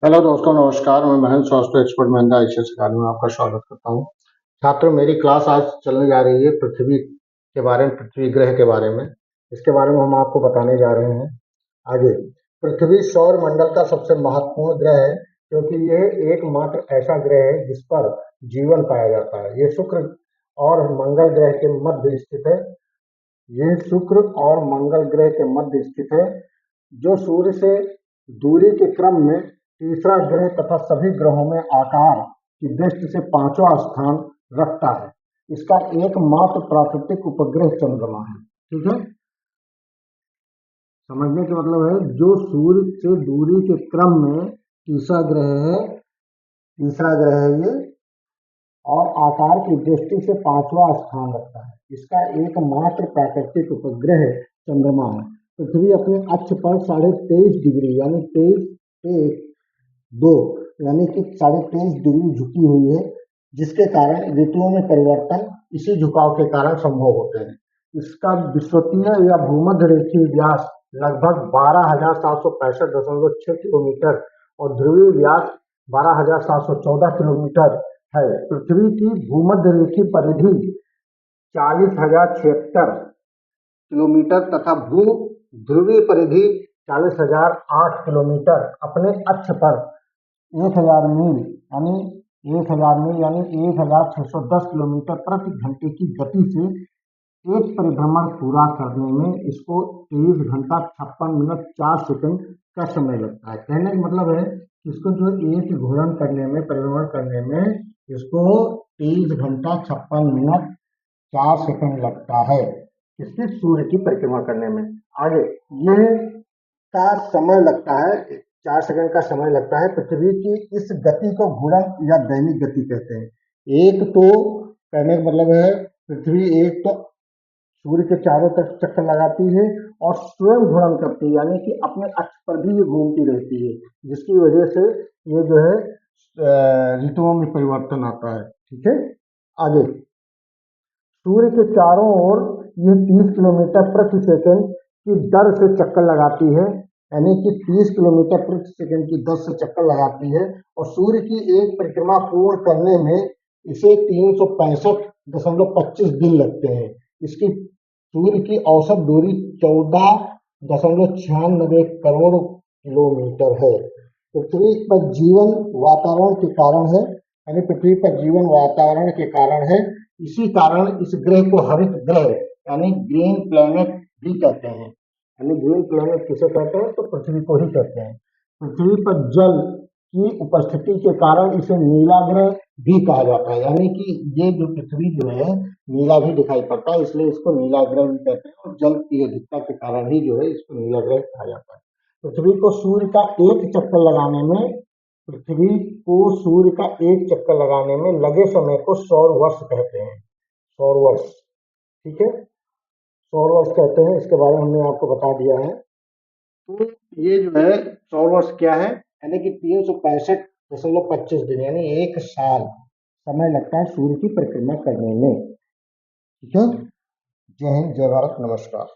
Hello दोस्तों, नमस्कार। मैं महेंद्र स्वास्थ्य एक्सपर्ट महिंद्रा आईसीएस अकादमी में आपका स्वागत करता हूं। छात्रों, मेरी क्लास आज चलने जा रही है पृथ्वी के बारे में, पृथ्वी ग्रह के बारे में। इसके बारे में हम आपको बताने जा रहे हैं आगे। पृथ्वी सौर मंडल का सबसे महत्वपूर्ण ग्रह है, क्योंकि यह एकमात्र ऐसा ग्रह है जिस पर जीवन पाया जाता है। ये शुक्र और मंगल ग्रह के मध्य स्थित है। ये शुक्र और मंगल ग्रह के मध्य स्थित है, जो सूर्य से दूरी के क्रम में तीसरा ग्रह तथा सभी ग्रहों में आकार की दृष्टि से पांचवा स्थान रखता है। इसका एकमात्र प्राकृतिक उपग्रह चंद्रमा है। ठीक है, समझने का मतलब है जो सूर्य से दूरी के क्रम में तीसरा ग्रह है ये, और आकार की दृष्टि से पांचवा स्थान रखता है। इसका एकमात्र प्राकृतिक उपग्रह चंद्रमा है। पृथ्वी अपने अक्ष पर 23.5 डिग्री यानी 23.2 यानी कि 23.5 डिग्री झुकी हुई है, जिसके कारण ऋतुओं में परिवर्तन इसी झुकाव के कारण संभव होते हैं। इसका विषुवतीय या भूमध्य रेखीय व्यास लगभग 12,765.6 किलोमीटर और ध्रुवीय व्यास 12,714 किलोमीटर है। पृथ्वी की भूमध्य रेखीय परिधि 40,076 किलोमीटर तथा भू ध्रुवीय परिधि 40,008 किलोमीटर अपने अक्ष पर 1,000 मील यानी 1,610 किलोमीटर प्रति घंटे की गति से एक परिभ्रमण पूरा करने में इसको 23 घंटा 56 मिनट 4 सेकंड का समय लगता है। कहने का मतलब है इसको जो एक घूर्णन करने में, परिभ्रमण करने में इसको 23 घंटा 56 मिनट 4 सेकंड लगता है, इसकी सूर्य की परिक्रमा करने में। आगे यह का समय लगता है 4 सेकंड का समय लगता है। पृथ्वी की इस गति को घूर्णन या दैनिक गति कहते हैं। एक तो कहने का मतलब है पृथ्वी एक तो सूर्य के चारों तरफ चक्कर लगाती है और स्वयं घूर्णन करती है, यानी कि अपने अक्ष पर भी ये घूमती रहती है, जिसकी वजह से ये जो है ऋतुओं में परिवर्तन आता है। ठीक है, आगे सूर्य के चारों ओर ये 30 किलोमीटर प्रति सेकंड की दर से चक्कर लगाती है, यानी कि 30 किलोमीटर प्रति सेकंड की दर से चक्कर लगाती है। और सूर्य की एक परिक्रमा पूर्ण करने में इसे 365.25 दिन लगते हैं। इसकी सूर्य की औसत दूरी 14.96 करोड़ किलोमीटर है। पृथ्वी पर जीवन वातावरण के कारण है, यानी पृथ्वी पर जीवन वातावरण के कारण है। इसी कारण इस ग्रह को हरित ग्रह यानी ग्रीन प्लैनेट भी कहते हैं। यानी ग्रीन प्लैनेट किसे कहते हैं? तो पृथ्वी को ही कहते हैं। पृथ्वी पर जल की उपस्थिति के कारण इसे नीला ग्रह भी कहा जाता है, यानी कि ये जो पृथ्वी जो है नीला भी दिखाई पड़ता है, इसलिए इसको नीला ग्रह भी कहते हैं। और जल की अधिकता के कारण ही जो है इसको नीला ग्रह कहा जाता है। पृथ्वी को सूर्य का एक चक्कर लगाने में लगे समय को सौर वर्ष कहते हैं। सौर वर्ष, ठीक है, सौर वर्ष कहते हैं। इसके बारे में हमने आपको बता दिया है। तो ये जो है सौर वर्ष क्या है, यानी कि 365.25 दिन यानी एक साल समय लगता है सूर्य की परिक्रमा करने में। ठीक है, जय हिंद, जय भारत, नमस्कार।